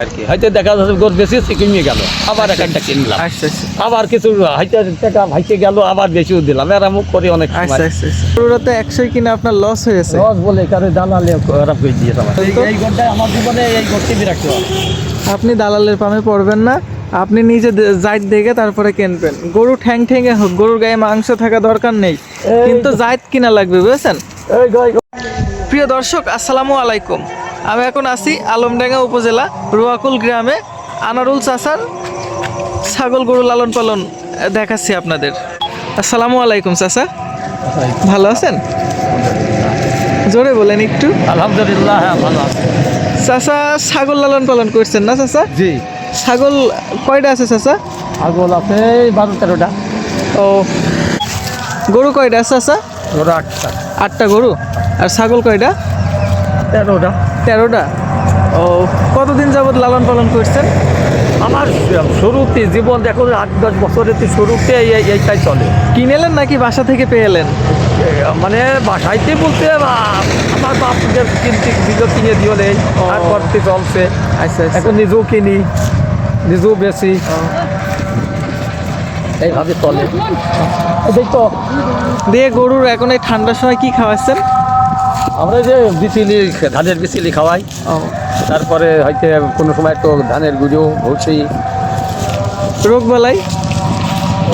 আর কি হয়তো দেখা যাচ্ছে গরু বেশি কমিয়ে গেল, আবার একটা কিনলাম, আবার কিছু হয়তো টাকা ভাইকে গেল, আবার বেশিও দিলাম, এরা মুখ করে অনেক সময়। গরুটা তো 100 কিনে আপনার লস হয়েছে। লস বলে কারো দালালে খারাপ করে দিয়েছে আমার। এই গরুটাই আমার জীবনে এই গরুটি বিরাট হয়। আপনি দালালের পামে পড়বেন না, আপনি নিজে জাত দেখে তারপরে কিনবেন। গরু ঠ্যাং ঠ্যাঙে হোক, গরুর গায়ে মাংস থাকা দরকার নেই, কিন্তু জাত কিনা লাগবে, বুঝেছেন? প্রিয় দর্শক, আসসালামু আলাইকুম। আমি এখন আছি আলমডাঙ্গা উপজেলা রুয়াকুল গ্রামে। আনারুল চাচার ছাগল গরু লালন পালন দেখাচ্ছি আপনাদের। আসসালামু আলাইকুম চাচা, ভালো আছেন? জোরে বলেন একটু। আলহামদুলিল্লাহ, হ্যাঁ ভালো আছে। চাচা ছাগল লালন পালন করছেন না চাচা? জি। ছাগল কয়টা আছে চাচা? ছাগল আছে 12-13টা। ও, গরু কয়টা আছে চাচা? গরু 8টা। 8টা গরু। আর ছাগল কয়টা? 13টা। 13টা। ও, কতদিন যাবত লালন পালন করছেন? আমার শুরুতে জীবন দেখো 8-10 বছরের শুরুতে এইটাই চলে। কিনেলেন নাকি বাসা থেকে পেয়ে এলেন? মানে বাসাইতে বলতে আমার বাপদের কিনতে দিল, কিনে দিও নেই, আর করতে চলছে। আচ্ছা, এখন নিজেও কিনি, নিজেও বেশি, এইভাবে চলে। দেখতো দিয়ে গরুর এখন এই ঠান্ডার সময় কি খাওয়াচ্ছেন? আমরা যে বিচিলি, ধানের বিচিলি খাওয়াই, ও, তারপরে হয়তো কোনো সময় তো ধানের গুঁড়ো, ভুসি। রোগবালাই?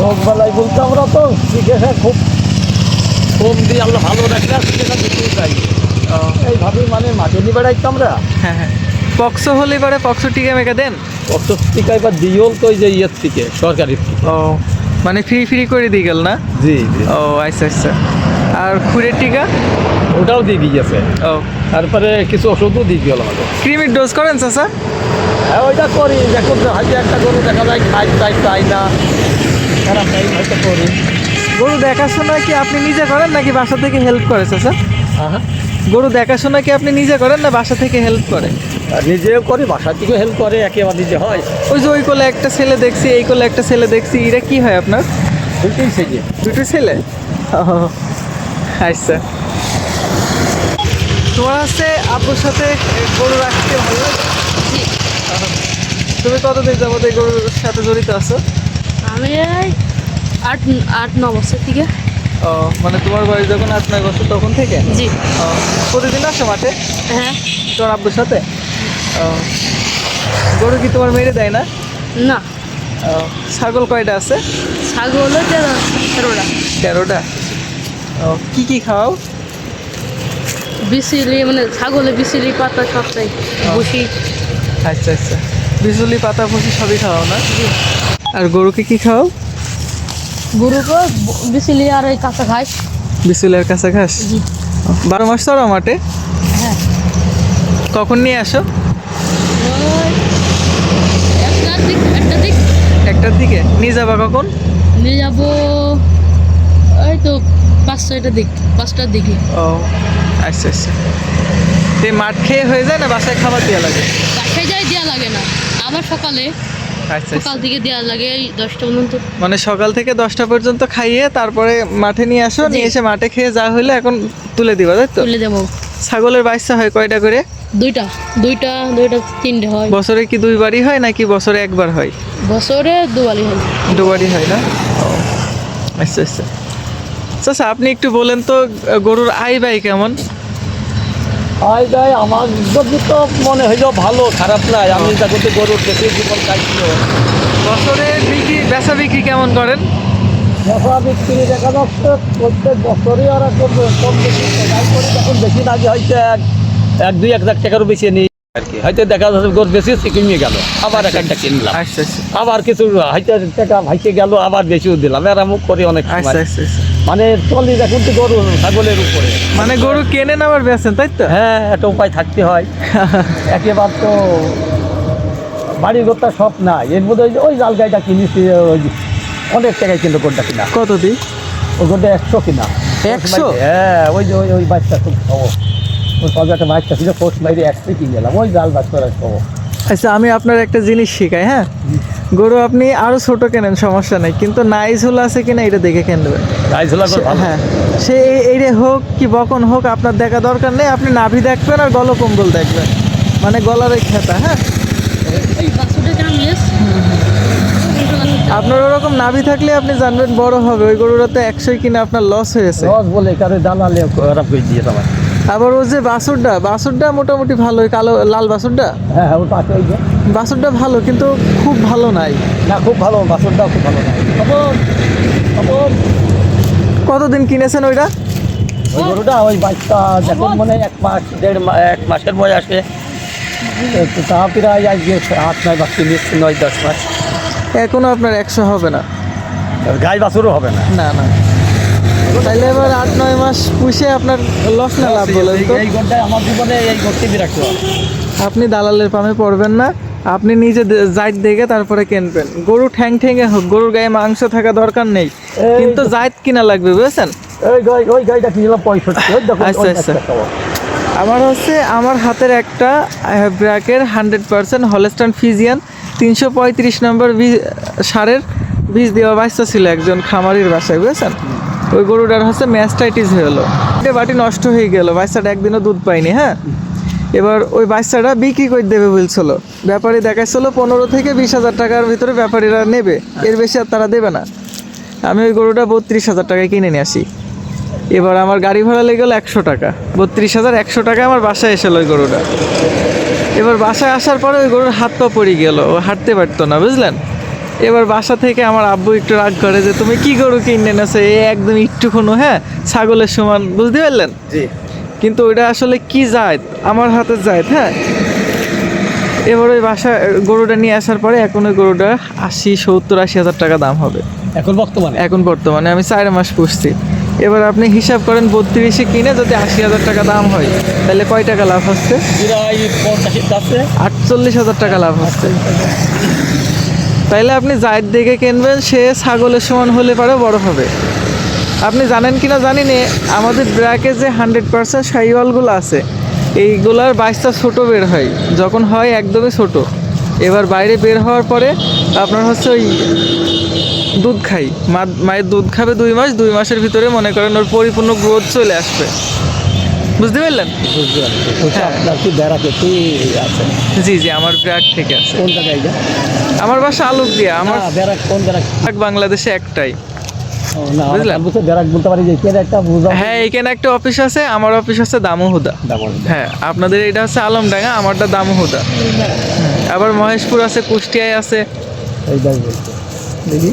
রোগবেলায় বলতে আমরা তো চিকিৎসা খুব কম দিই, আমরা ভালো রাখি না, চিকিৎসা বেশি চাই। এইভাবেই মানে মাঠে নিয়ে বেড়াই তো আমরা। হ্যাঁ হ্যাঁ। পক্স হলে পরে পক্স টিকা মেকা দেন? অত টিকা এবার দিও তো ওই যে ইয়ের থেকে, সরকারের থেকে। ও, মানে ফ্রি ফ্রি করে দিয়ে গেল না? জি জি। ও আচ্ছা আচ্ছা। আর খুরের টিকা? ওটাও দিয়ে দিয়েছে। ও, তারপরে কিছু ওষুধও দিয়ে দিল আমাদের। ক্রিমির ডোজ করেন চাচা? হ্যাঁ, ওইটা করি। দেখুন হয়তো একটা গরু দেখা যায় খাই না, খারাপ টাইম হয়তো করি। গরু দেখাশোনা কি আপনি নিজে করেন নাকি বাসা থেকে হেল্প করে চাচা? হ্যাঁ, গরু দেখাশোনা কি আপনি নিজে করেন না বাসা থেকে হেল্প করে? আর নিজেও করি, বাসার থেকেও হেল্প করে, একেবারে নিজে হয়। ওই যে ওই কোলে একটা ছেলে দেখছি, এই কোলে একটা ছেলে দেখছি, এরা কি হয় আপনার? দুটোই সেজে। দুটো ছেলে? ও আচ্ছা। তোমার হচ্ছে আব্বুর সাথে গরু রাখতে ভালো লাগে? জি। তুমি কতদিন যাবত এই গরুর সাথে জড়িত আছো? আমি এই 8-9 বছর থেকে। ও, মানে তোমার বয়স যখন 8-9 বছর তখন থেকে? জি। ও, প্রতিদিন আসো মাঠে হ্যাঁ। তোমার আব্বুর সাথে? ও, গরু কি তোমার মেরে দেয় না? না, ও, ছাগল কয়টা আছে? ছাগল হলো 13টা। 13টা। ও, কি কি খাও? বিচিলি, মানে ছাগলে বিচিলি পাতা সবটাই, বসি। আচ্ছা আচ্ছা, বিজুলি পাতা ফুসি সবই খাওয়াও না? আর গরুকে কি খাও? গরুকে বিচিলি আর এই কাঁচা ঘাস। বিচুলের কাঁচা ঘাস? জি। 12 মাস চড়ো মাঠে? হ্যাঁ। কখন নিয়ে আসো? ওই একটা দিক 1টার দিকে। নিয়ে যাবা কখন? নিয়ে যাবো এই তো 5-6টার দিকে। ও আচ্ছা আচ্ছা। তো মাঠ খেয়ে হয়ে যায় না বাসায় খাবার দেওয়া লাগে? বাসায় যাই দেওয়া লাগে না, আবার সকালে আচ্ছা সকাল থেকে দেওয়া লাগে এই 10টা পর্যন্ত। মানে সকাল থেকে 10টা পর্যন্ত খাইয়ে তারপরে মাঠে নিয়ে আসো, নিয়ে এসে মাঠে খেয়ে যা হইলে এখন তুলে দিবা, তাই তো? তুলে দেবো। ছাগলের বাচ্চা হয় কয়টা করে? দুইটা 3টে হয়। বছরে কি 2বারই হয় নাকি বছরে একবার হয়? বছরে দুবারই হয়। 2বারই হয় না? ও আচ্ছা আচ্ছা। আচ্ছা, আপনি একটু বলেন তো গরুর আয় ব্যয় কেমন? আয় যায় আমার যদি তো মনে হইল ভালো, খারাপ নাই। আমি দেখো তো গরুর বেশি জীবন চাইছিল। বছরে বেচা বিক্রি কেমন করেন? ব্যবসা বিক্রি দেখা যাচ্ছে প্রত্যেক বছরই আর কম বেশি টাকাই করি। যখন বেশি লাগে হয়তো 1-2 লাখ টাকারও বেশি নিই আর কি। হয়তো দেখা যাচ্ছে গরু বেশি কমিয়ে গেল, আবার একটা কিনলাম, আচ্ছা আচ্ছা। আবার কিছু হয়তো টাকা ভাইকে গেল, আবার বেশিও দিলাম, এরা মুখ করে অনেক সময়। আচ্ছা আচ্ছা আচ্ছা। মানে চলি দেখুন তো গরু ছাগলের উপরে। মানে গরু কেনেন আবার বেচেন, তাই তো? হ্যাঁ, একটা উপায় থাকতে হয়। একেবারে তো বাড়ি ঘরটা সব না, এর মধ্যে ওই জাল গাইটা কিনেছি, ওই অনেক টাকায় কিন্তু গরুটা কিনা। কত দিই? ওই গরুটা 100 কিনা। 100? হ্যাঁ, ওই যে ওই বাচ্চা খুব খবর, ওই পাঁচ একটা বাচ্চা ছিল, পোস্ট বাইরে 100 কিনে গেলাম, ওই জাল বাচ্চার খবর। আচ্ছা, আমি আপনার একটা জিনিস শিখাই। হ্যাঁ, গরু আপনি আরো ছোট কেনেন, সমস্যা নেই, কিন্তু নাইস হলো আছে কিনা এটা দেখে কিনবেন। গাইঝোলা করে ভালো। হ্যাঁ, সে এইরে হোক কি বকন হোক আপনার দেখা দরকার নেই, আপনি নাভি দেখবেন আর গলকম্বল দেখবেন, মানে গলার ওই খেতা। হ্যাঁ, আপনার ওরকম নাভি থাকলে আপনি জানবেন বড় হবে। ওই গরুটা তো 100 কিনে আপনার লস হয়েছে। রস বলে কারো দালালে খারাপ করে দিয়ে আমার। আবার ও যে বাছুরটা মোটামুটি ভালো, ওই কালো লাল বাছুরটা হ্যাঁ হ্যাঁ, ওটা আছে ওই যে। বাছুরটা ভালো কিন্তু খুব ভালো নাই। না খুব ভালো, বাছুরটাও খুব ভালো না। কতদিন কিনেছেন ওইটা? ওই গরুটা ওই বাচ্চা যখন মানে 1 মাস 1 মাসের বয়সে, তো তা প্রায় আজকে 8-9 বাচ্চা নিচ্ছে, 9-10 মাস। এখনো আপনার 100 হবে না। গাই বাছুরও হবে না। না না, তাইলে এবার 8-9 মাস পুষে আপনার লস না লাভ বলেন তো? এই গরুটা আমার জীবনে এই গরুটি বিরাট ব্যাপার। আপনি দালালের পামে পড়বেন না, আপনি নিজে জাইত দেখে তারপরে কিনবেন। গরু ঠ্যাং ঠ্যাঙে হোক, গরুর গায়ে মাংস থাকা দরকার নেই, কিন্তু জাইত কিনা লাগবে বুঝেছেন? ওই গাইটা কিনলাম 65। ওই দেখো, আচ্ছা, ওই আচ্ছা। একটা খাওয়া। আমার হাতের একটা ব্র্যাকের 100% হলস্টাইন ফিজিয়ান 335 নম্বর সারের বীজ দেওয়া বাচ্চা ছিল একজন খামারির বাসায়, বুঝেছেন? ওই গরুটার হচ্ছে ম্যাস্টাইটিস হলো, বাটি নষ্ট হয়ে গেল, বাচ্চাটা একদিনও দুধ পায়নি। হ্যাঁ, এবার ওই বাচ্চাটা বিক্রি করে দেবে বলছিল, ব্যাপারী দেখাইছিল 15 থেকে 20,000 টাকার ভিতরে ব্যাপারীরা নেবে, এর বেশি আর তারা দেবে না। আমি ওই গরুটা 32,000 টাকায় কিনে নিয়ে আসি। এবার আমার গাড়ি ভাড়া লেগে গেলো 100 টাকা, 32,100 টাকায় আমার বাসায় এসেল ওই গরুটা। এবার বাসায় আসার পরে ওই গরুর হাত পা পড়ে গেল, ও হাঁটতে পারতো না, বুঝলেন? এবার বাসা থেকে আমার আব্বু একটু রাগ করে যে তুমি কি গরু কিনে এনেছো, এই একদম একটুখানো, হ্যাঁ ছাগলের সমান, বুঝতে পারলেন? জি। কিন্তু ওইটা আসলে কি জাত, আমার হাতের জাত। হ্যাঁ, এবার ওই বাসা গরুটা নিয়ে আসার পরে এখন ওই গরুটা 70-80 হাজার টাকা দাম হবে এখন বর্তমানে। আমি 4 মাস পুষছি। এবার আপনি হিসাব করেন 32-এ কিনে যদি 80,000 টাকা দাম হয়, তাহলে কয় টাকা লাভ হচ্ছে? 48,000 টাকা লাভ হচ্ছে। তাইলে আপনি জায়েদ দেখে কিনবেন, সে ছাগলের সমান হলে পারে বড় হবে। আপনি জানেন কিনা জানি না, আমাদের ব্র্যাকে যে 100% শাহিওয়ালগুলো আছে, এইগুলার বাচ্চা ছোট বের হয়, যখন হয় একদমই ছোট। এবার বাইরে বের হওয়ার পরে আপনার হচ্ছে ওই দুধ খাই, মায়ের দুধ খাবে 2 মাস, 2 মাসের ভিতরে মনে করেন ওর পরিপূর্ণ গ্রোথ চলে আসবে, বুঝতে পারলেন? আপনার কি বেড়াতে কি আছে? জি জি, আমার ব্র্যাক থেকে আছে। কোন জায়গায় এটা? আমার বাসা আলোক দিয়া। আমার বেড়াক কোন বেড়াক? বাংলাদেশে একটাই। না বুঝলেন? বুঝতে বেড়াক বলতে পারি যে এখানে একটা বুঝা। হ্যাঁ, এখানে একটা অফিস আছে, আমার অফিস হচ্ছে দামোহুদা। হ্যাঁ, আপনাদের এটা হচ্ছে আলমডাঙ্গা, আমারটা দামোহুদা। আবার মহেশপুর আছে, কুষ্টিয়ায় আছে। এইটাই বলছে। দেখি